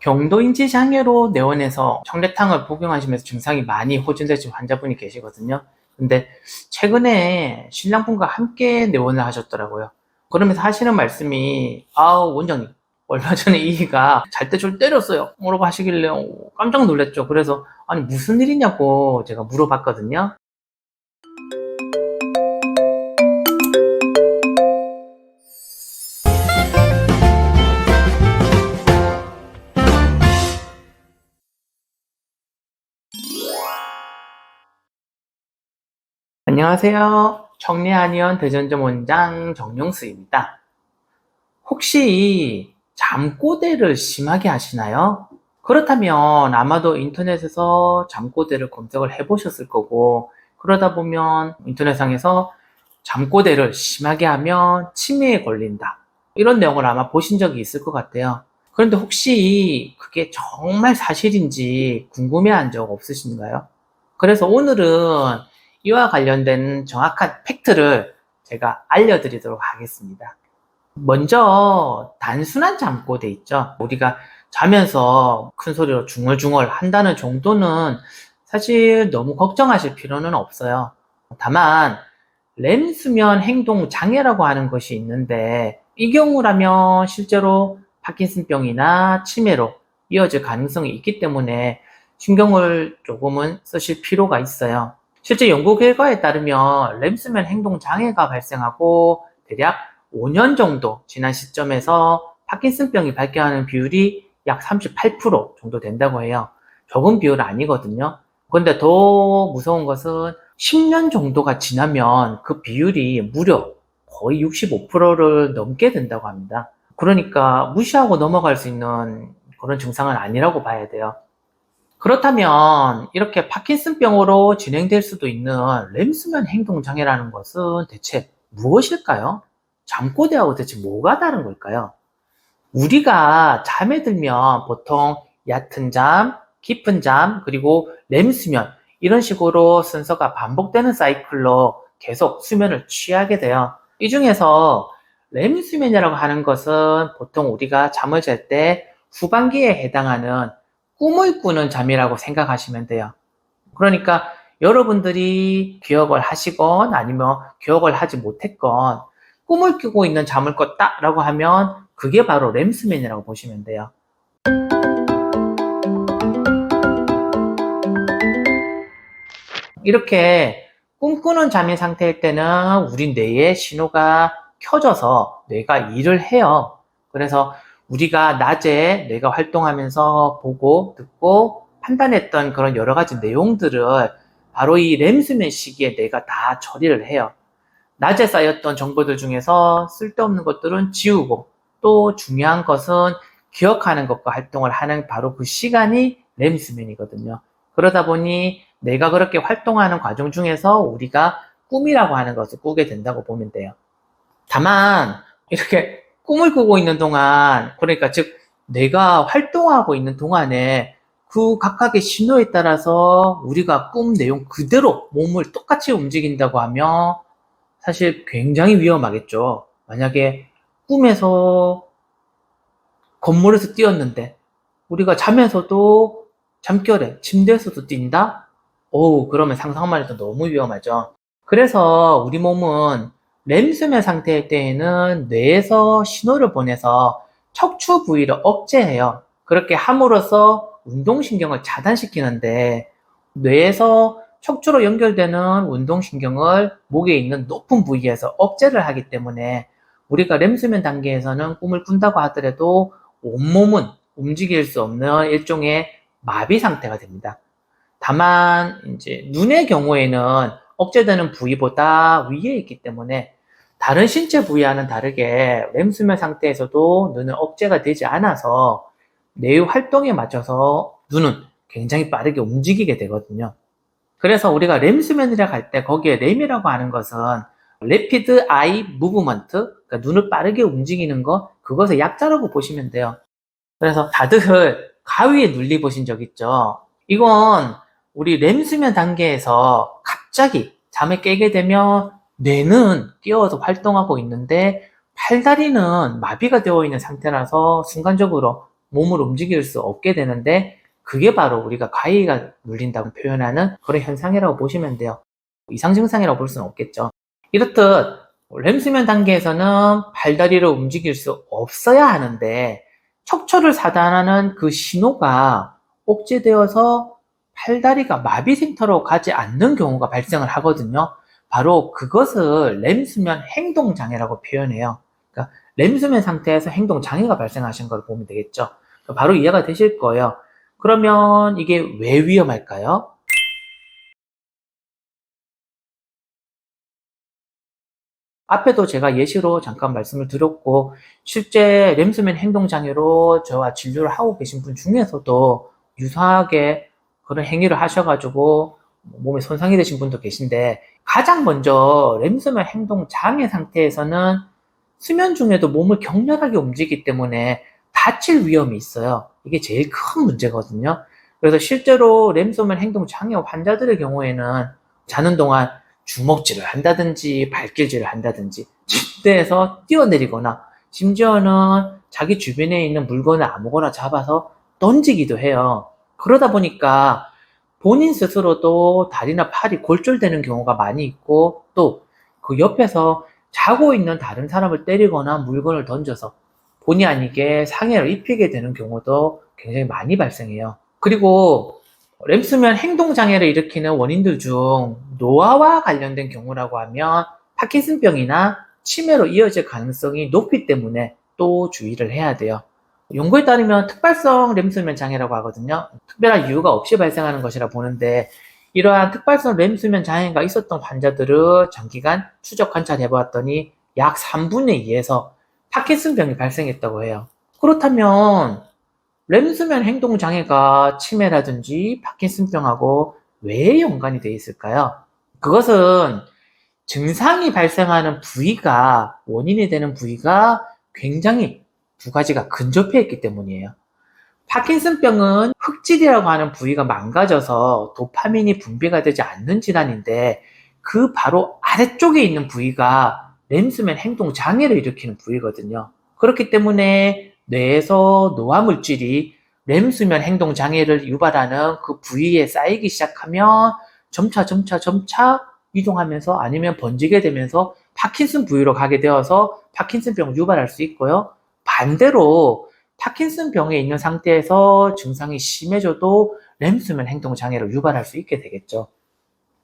경도인지 장애로 내원해서 청래탕을 복용하시면서 증상이 많이 호전되신 환자분이 계시거든요. 근데 최근에 신랑분과 함께 내원을 하셨더라고요. 그러면서 하시는 말씀이, 원장님, 얼마 전에 이가 잘 때 줄 때렸어요. 뭐라고 하시길래 깜짝 놀랐죠. 그래서 아니 무슨 일이냐고 제가 물어봤거든요. 안녕하세요. 청래한의원 대전점 원장 정용수입니다. 혹시 잠꼬대를 심하게 하시나요? 그렇다면 아마도 인터넷에서 잠꼬대를 검색을 해보셨을 거고, 그러다 보면 인터넷상에서 잠꼬대를 심하게 하면 치매에 걸린다, 이런 내용을 아마 보신 적이 있을 것 같아요. 그런데 혹시 그게 정말 사실인지 궁금해한 적 없으신가요? 그래서 오늘은 이와 관련된 정확한 팩트를 제가 알려드리도록 하겠습니다. 먼저 단순한 잠꼬대 있죠. 우리가 자면서 큰 소리로 중얼중얼 한다는 정도는 사실 너무 걱정하실 필요는 없어요. 다만 렘수면 행동 장애라고 하는 것이 있는데, 이 경우라면 실제로 파킨슨병이나 치매로 이어질 가능성이 있기 때문에 신경을 조금은 쓰실 필요가 있어요. 실제 연구 결과에 따르면 렘수면 행동 장애가 발생하고 대략 5년 정도 지난 시점에서 파킨슨병이 발견하는 비율이 약 38% 정도 된다고 해요. 적은 비율은 아니거든요. 그런데 더 무서운 것은 10년 정도가 지나면 그 비율이 무려 거의 65%를 넘게 된다고 합니다. 그러니까 무시하고 넘어갈 수 있는 그런 증상은 아니라고 봐야 돼요. 그렇다면 이렇게 파킨슨병으로 진행될 수도 있는 렘수면 행동장애라는 것은 대체 무엇일까요? 잠꼬대하고 대체 뭐가 다른 걸까요? 우리가 잠에 들면 보통 얕은 잠, 깊은 잠, 그리고 렘수면, 이런 식으로 순서가 반복되는 사이클로 계속 수면을 취하게 돼요. 이 중에서 렘수면이라고 하는 것은 보통 우리가 잠을 잘 때 후반기에 해당하는 꿈을 꾸는 잠이라고 생각하시면 돼요. 그러니까 여러분들이 기억을 하시건 아니면 기억을 하지 못했건 꿈을 꾸고 있는 잠을 꿨다라고 하면 그게 바로 렘수면이라고 보시면 돼요. 이렇게 꿈꾸는 잠의 상태일 때는 우리 뇌에 신호가 켜져서 뇌가 일을 해요. 그래서 우리가 낮에 뇌가 활동하면서 보고 듣고 판단했던 그런 여러 가지 내용들을 바로 이 렘수면 시기에 뇌가 다 처리를 해요. 낮에 쌓였던 정보들 중에서 쓸데없는 것들은 지우고, 또 중요한 것은 기억하는 것과 활동을 하는 바로 그 시간이 렘수면이거든요. 그러다 보니 내가 그렇게 활동하는 과정 중에서 우리가 꿈이라고 하는 것을 꾸게 된다고 보면 돼요. 다만 이렇게 꿈을 꾸고 있는 동안, 그러니까 즉 내가 활동하고 있는 동안에 그 각각의 신호에 따라서 우리가 꿈 내용 그대로 몸을 똑같이 움직인다고 하면 사실 굉장히 위험하겠죠. 만약에 꿈에서 건물에서 뛰었는데 우리가 잠에서도 잠결에 침대에서도 뛴다? 그러면 상상만 해도 너무 위험하죠. 그래서 우리 몸은 렘수면 상태일 때에는 뇌에서 신호를 보내서 척추 부위를 억제해요. 그렇게 함으로써 운동신경을 차단시키는데, 뇌에서 척추로 연결되는 운동신경을 목에 있는 높은 부위에서 억제를 하기 때문에 우리가 렘수면 단계에서는 꿈을 꾼다고 하더라도 온몸은 움직일 수 없는 일종의 마비 상태가 됩니다. 다만 이제 눈의 경우에는 억제되는 부위보다 위에 있기 때문에 다른 신체 부위와는 다르게 렘수면 상태에서도 눈은 억제가 되지 않아서 뇌의 활동에 맞춰서 눈은 굉장히 빠르게 움직이게 되거든요. 그래서 우리가 렘수면이라고 할 때 거기에 렘이라고 하는 것은 Rapid Eye Movement, 그러니까 눈을 빠르게 움직이는 것, 그것의 약자라고 보시면 돼요. 그래서 다들 가위에 눌리 보신 적 있죠? 이건 우리 렘수면 단계에서 갑자기 잠에 깨게 되면 뇌는 깨어서 활동하고 있는데 팔다리는 마비가 되어 있는 상태라서 순간적으로 몸을 움직일 수 없게 되는데 그게 바로 우리가 가위가 눌린다고 표현하는 그런 현상이라고 보시면 돼요. 이상 증상이라고 볼 수는 없겠죠. 이렇듯 렘수면 단계에서는 팔다리를 움직일 수 없어야 하는데 척추를 사단하는 그 신호가 억제되어서 팔다리가 마비 상태로 가지 않는 경우가 발생을 하거든요. 바로 그것을 렘수면 행동장애라고 표현해요. 그러니까 렘수면 상태에서 행동장애가 발생하신 걸 보면 되겠죠. 바로 이해가 되실 거예요. 그러면 이게 왜 위험할까요? 앞에도 제가 예시로 잠깐 말씀을 드렸고, 실제 렘수면 행동장애로 저와 진료를 하고 계신 분 중에서도 유사하게 그런 행위를 하셔가지고 몸에 손상이 되신 분도 계신데, 가장 먼저 렘수면 행동장애 상태에서는 수면 중에도 몸을 격렬하게 움직이기 때문에 다칠 위험이 있어요. 이게 제일 큰 문제거든요. 그래서 실제로 렘수면 행동장애 환자들의 경우에는 자는 동안 주먹질을 한다든지 발길질을 한다든지 침대에서 뛰어내리거나 심지어는 자기 주변에 있는 물건을 아무거나 잡아서 던지기도 해요. 그러다 보니까 본인 스스로도 다리나 팔이 골절되는 경우가 많이 있고 또 그 옆에서 자고 있는 다른 사람을 때리거나 물건을 던져서 본의 아니게 상해를 입히게 되는 경우도 굉장히 많이 발생해요. 그리고 렘수면 행동장애를 일으키는 원인들 중 노화와 관련된 경우라고 하면 파킨슨병이나 치매로 이어질 가능성이 높기 때문에 또 주의를 해야 돼요. 연구에 따르면 특발성 렘수면 장애라고 하거든요. 특별한 이유가 없이 발생하는 것이라 보는데 이러한 특발성 렘수면 장애가 있었던 환자들을 장기간 추적 관찰해 보았더니 약 3분의 2에서 파킨슨병이 발생했다고 해요. 그렇다면 렘수면 행동 장애가 치매라든지 파킨슨병하고 왜 연관이 되어 있을까요? 그것은 증상이 발생하는 부위가, 원인이 되는 부위가 굉장히 두 가지가 근접해 있기 때문이에요. 파킨슨병은 흑질이라고 하는 부위가 망가져서 도파민이 분비가 되지 않는 질환인데 그 바로 아래쪽에 있는 부위가 렘수면 행동 장애를 일으키는 부위거든요. 그렇기 때문에 뇌에서 노화물질이 렘수면 행동 장애를 유발하는 그 부위에 쌓이기 시작하면 점차 이동하면서 아니면 번지게 되면서 파킨슨 부위로 가게 되어서 파킨슨병을 유발할 수 있고요. 반대로 파킨슨병에 있는 상태에서 증상이 심해져도 렘수면 행동장애를 유발할 수 있게 되겠죠.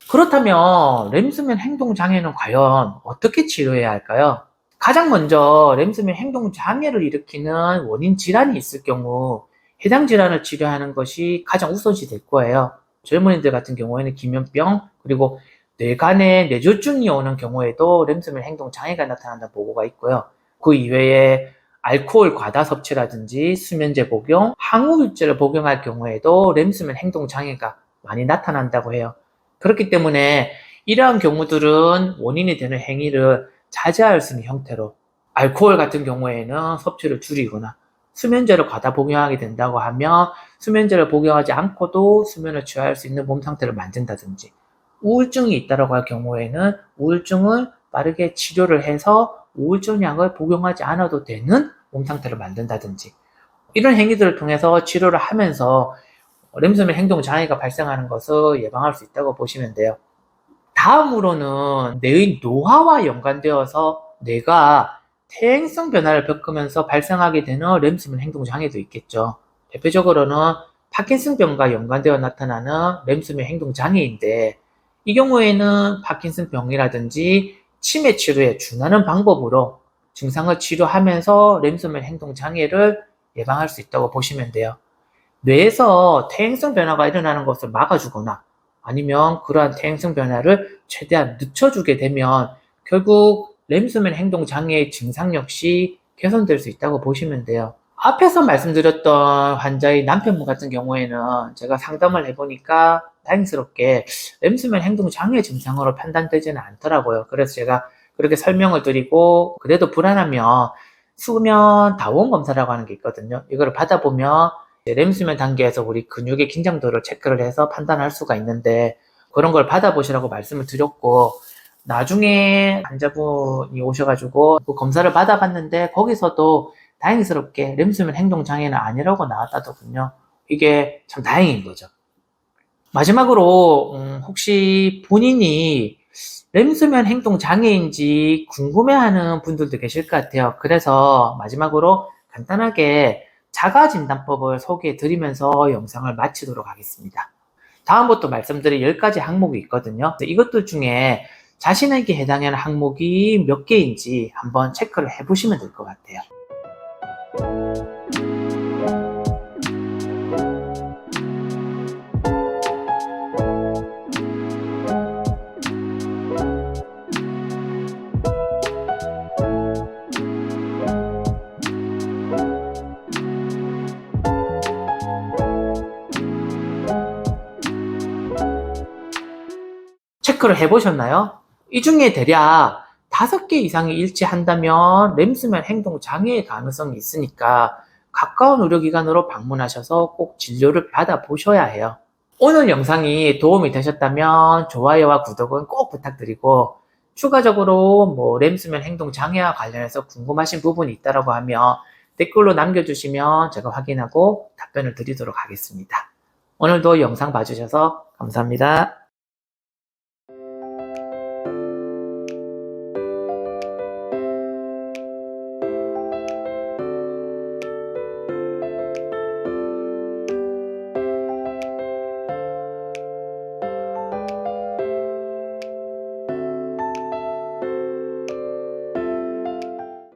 그렇다면 렘수면 행동장애는 과연 어떻게 치료해야 할까요? 가장 먼저 렘수면 행동장애를 일으키는 원인 질환이 있을 경우 해당 질환을 치료하는 것이 가장 우선시 될 거예요. 젊은이들 같은 경우에는 기면병 그리고 뇌간에 뇌졸중이 오는 경우에도 렘수면 행동장애가 나타난다는 보고가 있고요. 그 이외에 알코올 과다 섭취라든지 수면제 복용, 항우울제를 복용할 경우에도 렘수면 행동장애가 많이 나타난다고 해요. 그렇기 때문에 이러한 경우들은 원인이 되는 행위를 자제할 수 있는 형태로 알코올 같은 경우에는 섭취를 줄이거나 수면제를 과다 복용하게 된다고 하면 수면제를 복용하지 않고도 수면을 취할 수 있는 몸 상태를 만든다든지 우울증이 있다고 할 경우에는 우울증을 빠르게 치료를 해서 우울증 약을 복용하지 않아도 되는 몸 상태를 만든다든지 이런 행위들을 통해서 치료를 하면서 렘수면 행동 장애가 발생하는 것을 예방할 수 있다고 보시면 돼요. 다음으로는 뇌의 노화와 연관되어서 뇌가 퇴행성 변화를 겪으면서 발생하게 되는 렘수면 행동 장애도 있겠죠. 대표적으로는 파킨슨병과 연관되어 나타나는 렘수면 행동 장애인데 이 경우에는 파킨슨병이라든지 치매 치료에 준하는 방법으로 증상을 치료하면서 렘수면 행동 장애를 예방할 수 있다고 보시면 돼요. 뇌에서 퇴행성 변화가 일어나는 것을 막아주거나 아니면 그러한 퇴행성 변화를 최대한 늦춰주게 되면 결국 렘수면 행동 장애의 증상 역시 개선될 수 있다고 보시면 돼요. 앞에서 말씀드렸던 환자의 남편분 같은 경우에는 제가 상담을 해보니까 다행스럽게 렘수면 행동 장애 증상으로 판단되지는 않더라고요. 그래서 제가 그렇게 설명을 드리고 그래도 불안하면 수면 다원 검사라고 하는 게 있거든요. 이거를 받아보면 렘수면 단계에서 우리 근육의 긴장도를 체크를 해서 판단할 수가 있는데 그런 걸 받아보시라고 말씀을 드렸고 나중에 환자분이 오셔가지고 그 검사를 받아봤는데 거기서도 다행스럽게 램수면 행동장애는 아니라고 나왔다더군요. 이게 참 다행인 거죠. 마지막으로 혹시 본인이 램수면 행동장애인지 궁금해하는 분들도 계실 것 같아요. 그래서 마지막으로 간단하게 자가진단법을 소개해 드리면서 영상을 마치도록 하겠습니다. 다음부터 말씀드릴 10가지 항목이 있거든요. 이것들 중에 자신에게 해당하는 항목이 몇 개인지 한번 체크를 해보시면 될 것 같아요. 체크를 해보셨나요? 이 중에 대략 5개 이상이 일치한다면 램수면 행동 장애의 가능성이 있으니까 가까운 의료기관으로 방문하셔서 꼭 진료를 받아보셔야 해요. 오늘 영상이 도움이 되셨다면 좋아요와 구독은 꼭 부탁드리고, 추가적으로 램수면 행동 장애와 관련해서 궁금하신 부분이 있다고 하면 댓글로 남겨주시면 제가 확인하고 답변을 드리도록 하겠습니다. 오늘도 영상 봐주셔서 감사합니다.